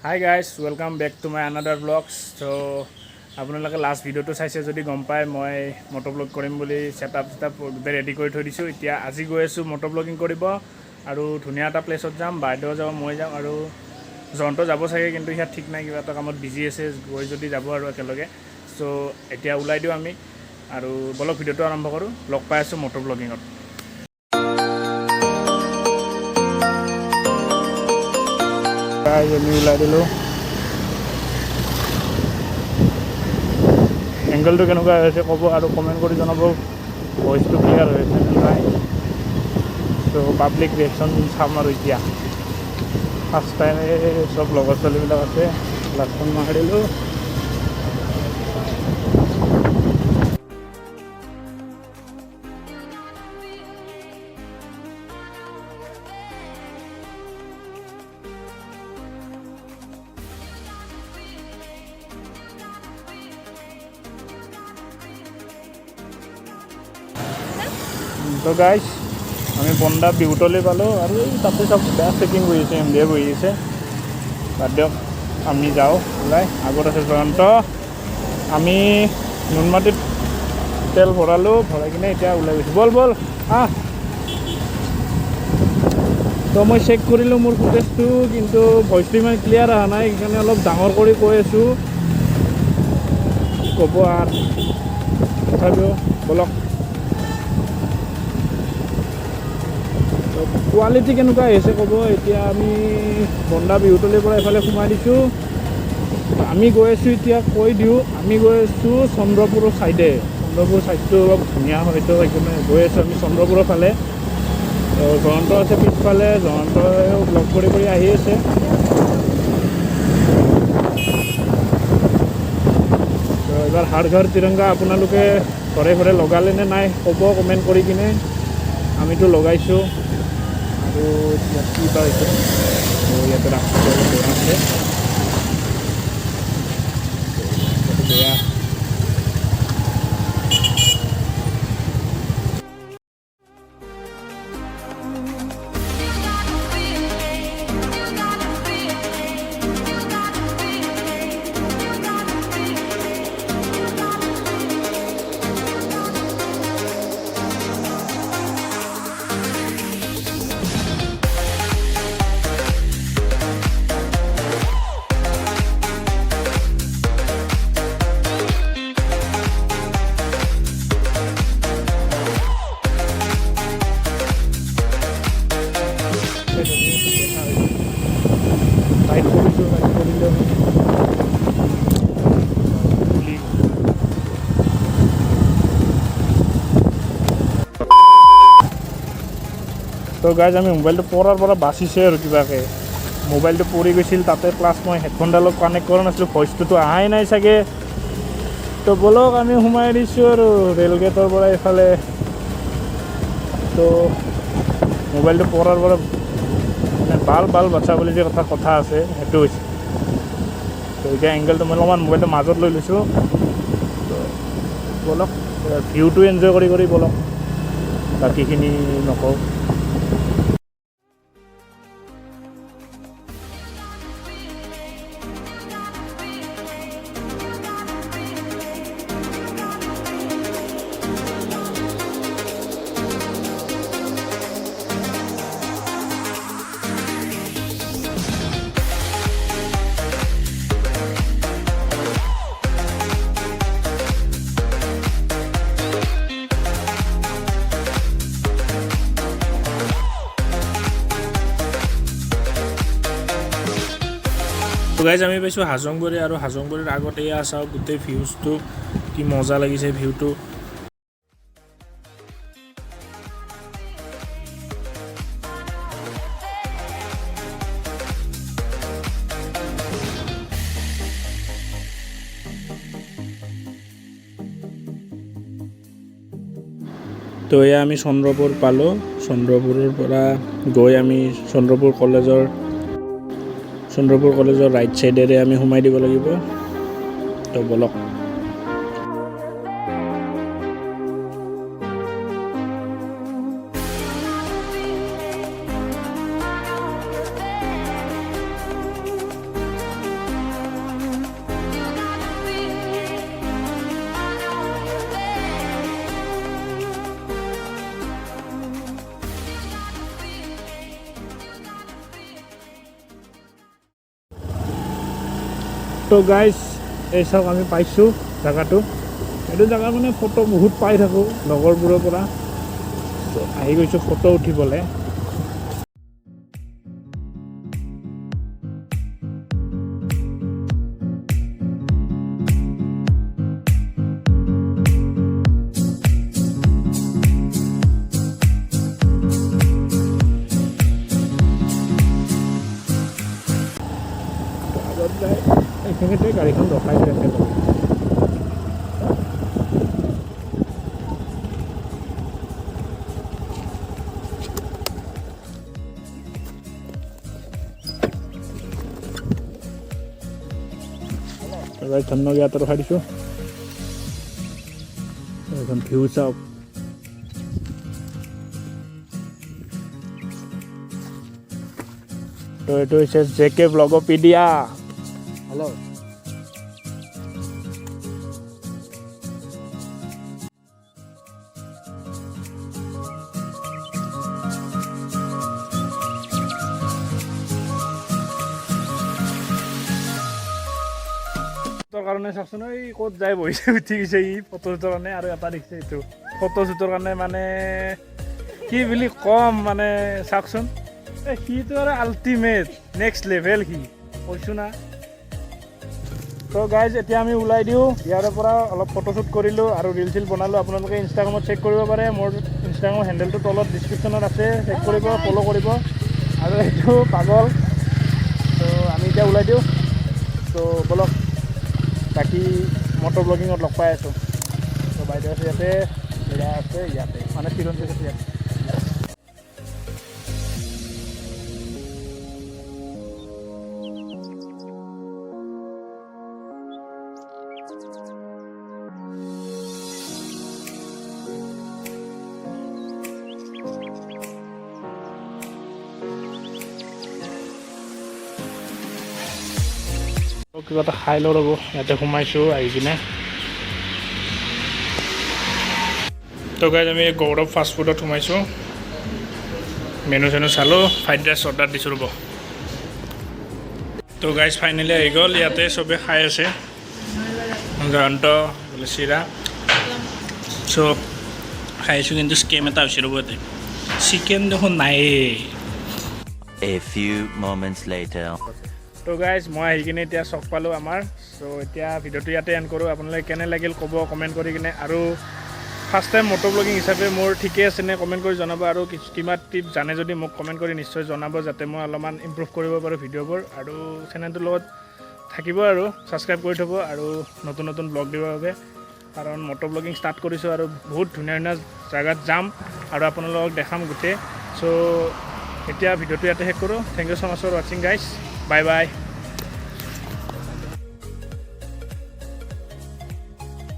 Hi guys, welcome back to my another vlogs. So আপোনালোকে last ভিডিঅ'টো চাইছে যদি গম পায় মই মটোব্লগ কৰিম বুলি সেটআপ ৰেডি কৰি থৈ দিছোঁ। এতিয়া আজি গৈ আছোঁ মটোব্লগিং কৰিব আৰু ধুনীয়া এটা প্লেছত যাম। বাইদেউ যাব, মই যাম আৰু জয়ন্ত যাব চাগে, কিন্তু ইয়াত ঠিক নাই, কিবা এটা কামত বিজি আছে, গৈ যদি যাব আৰু একেলগে। চ' এতিয়া ওলাই দিওঁ আমি আৰু বলক ভিডিঅ'টো আৰম্ভ কৰোঁ। লগ পাই আছোঁ মটোব্লগিঙত। আমি ওলাই দিলোঁ। এংগলটো কেনেকুৱা হৈছে ক'ব আৰু কমেণ্ট কৰি জনাব। ভইচটো ক্লিয়াৰ হৈ আছে নে নাই। চ' পাব্লিক ৰিয়েকশ্যন চাম আৰু এতিয়া ফাৰ্ষ্ট টাইম চব লগৰ ছোৱালীবিলাক আছে। লাষ্টখন মাৰিলোঁ। তো গাইজ আমি বন্দা বিহুতলৈ পালোঁ আৰু তাতে চব বেয়া চেকিং কৰি আছে, এমডিয়ে বহি আছে। বাদ দিয়ক, আমি যাওঁ ওলাই। আগত আছে জয়ন্ত। আমি নুনমাটিত তেল ভৰালোঁ, ভৰাই কিনে এতিয়া ওলাই গৈছোঁ। বল বল আহ। তো মই চেক কৰিলোঁ মোৰ ফুটেজটো, কিন্তু ভইচটো ইমান ক্লিয়াৰ অহা নাই, সেইকাৰণে অলপ ডাঙৰ কৰি কৈ আছোঁ। ক'ব আৰু তথাপিও বলক। কোৱালিটি কেনেকুৱা আহিছে ক'ব। এতিয়া আমি বন্দা বিহুতলিৰ পৰা এইফালে সোমাই দিছোঁ। আমি গৈ আছোঁ, এতিয়া কৈ দিওঁ, আমি গৈ আছোঁ চন্দ্ৰপুৰৰ ছাইডে। চন্দ্ৰপুৰ ছাইডটো অলপ ধুনীয়া হয়তো, সেইকাৰণে গৈ আছোঁ আমি চন্দ্ৰপুৰৰ ফালে। তো জয়ন্ত আছে পিছফালে, জয়ন্তও ব্লগ কৰি আহি আছে। তো এবাৰ হাৰ ঘৰ তিৰংগা আপোনালোকে ঘৰে ঘৰে লগালে নে নাই ক'ব কমেণ্ট কৰি কিনে। আমিতো লগাইছোঁ। আৰু ইয়াত কি বা হৈছে, ইয়াতে ৰাস্তাটো অলপ বেয়া আছে, বেয়া। টাইট কৰিছোঁ, টাইট কৰিলে তো গাইজ আমি মোবাইলটো পৰাৰ পৰা বাচিছে আৰু কিবাকৈ। মোবাইলটো পৰি গৈছিল তাতে, প্লাছ মই হেডফোনডালত কানেক্ট কৰা নাছিলোঁ, ভইচটোতো অহাই নাই চাগে। তো বলক আমি সোমাই দিছোঁ আৰু ৰেলগেটৰ পৰা এইফালে। তো মোবাইলটো পৰাৰ পৰা মানে বাল বাচ্ছা বুলি যে কথা আছে, সেইটো হৈছে। তো এতিয়া এংগলটো মই অলপমান মোবাইলটো মাজত লৈ লৈছোঁ। তো বলক ভিউটো এনজয় কৰি বলক, বাকীখিনি নকওঁ। গাইজ আমি পাইছোঁ হাজংগুৰি, আৰু হাজংগুৰিৰ আগত এয়া চাওঁ গোটেই ভিউজটো কি মজা লাগিছে ভিউটো। তো এয়া আমি চন্দ্ৰপুৰ পালোঁ। চন্দ্ৰপুৰৰ পৰা গৈ আমি চন্দ্ৰপুৰ কলেজৰ ৰাইট চাইডেৰে আমি সোমাই দিব লাগিব। তো বলক। তো গাইজ এই চাওক আমি পাইছোঁ জেগাটো এইটো জেগা মানে ফটো বহুত পাই থাকোঁ লগৰবোৰৰ পৰা তো আহি গৈছোঁ ফটো উঠিবলৈ এইখিনিতে গাড়ীখন ৰখাই আছে ধন্য জ্ঞাত ৰখাই দিছোঁ এখন ভিউ চাওক তো এইটো হৈছে JK vlogopidia Hello. ফটোৰ কাৰণে চাওকচোন এই ক'ত যাই বহিছে উঠি গৈছে ই ফটো শ্বুটৰ কাৰণে আৰু এটা দেখিছে এইটো ফটো শ্বুটৰ কাৰণে মানে কি বুলি ক'ম মানে চাওকচোন এই সিটো আৰু আল্টিমেট নেক্সট লেভেল সি কৈছোঁ না তো গাইজ এতিয়া আমি ওলাই দিওঁ ইয়াৰে পৰা অলপ ফটোশ্বুট কৰিলোঁ আৰু ৰিল চিল বনালোঁ আপোনালোকে ইনষ্টাগ্ৰামত চেক কৰিব পাৰে মোৰ ইনষ্টাগ্ৰামৰ হেণ্ডেলটো তলত ডিছক্ৰিপশ্যনত আছে চেক কৰিব ফ'ল' কৰিব আৰু এইটো পাগল তো আমি এতিয়া ওলাই দিওঁ তো বলক বাকী মটৰ ব্লগিঙত লগ পাই আছোঁ তো বাইদেউ আছে ইয়াতে এয়া আছে ইয়াতে মানে চিৰঞ্জীৱ আছে ইয়াতে কিবা এটা খাই লওঁ ৰ'ব ইয়াতে সোমাইছোঁ আহি কিনে তো গাইজ আমি গৌৰৱ ফাষ্ট ফুডত সোমাইছোঁ মেনু চেনু চালোঁ ফ্ৰাইড ৰাইচ অৰ্ডাৰ দিছোঁ ৰ'ব তো গাইজ ফাইনেলি আহি গ'ল ইয়াতে চবে খাই আছে জয়ন্ত বোলে চিৰা চ' খাইছোঁ কিন্তু স্কেম এটা হৈছে ৰ'ব ইয়াতে চিকেন দেখোন নায়েই A few moments later. তো গাইজ মই আহি কিনে এতিয়া চখ পালোঁ আমাৰ চ' এতিয়া ভিডিঅ'টো ইয়াতে এণ্ড কৰোঁ আপোনালোকে কেনে লাগিল ক'ব কমেণ্ট কৰি কিনে আৰু ফাৰ্ষ্ট টাইম মটো ব্লগিং হিচাপে মোৰ ঠিকে আছে নে কমেণ্ট কৰি জনাব আৰু কিবা টিপ জানে যদি মোক কমেণ্ট কৰি নিশ্চয় জনাব যাতে মই অলপমান ইম্প্ৰুভ কৰিব পাৰোঁ ভিডিঅ'বোৰ আৰু চেনেলটোৰ লগত থাকিব আৰু ছাবস্ক্ৰাইব কৰি থ'ব আৰু নতুন নতুন ব্লগ দিবৰ বাবে কাৰণ মটো ব্লগিং ষ্টাৰ্ট কৰিছোঁ আৰু বহুত ধুনীয়া ধুনীয়া জেগাত যাম আৰু আপোনালোকক দেখাম গোটেই চ' এতিয়া ভিডিঅ'টো ইয়াতে শেষ কৰোঁ thank you so' much for ৱাচিং গাইজ বাই বাই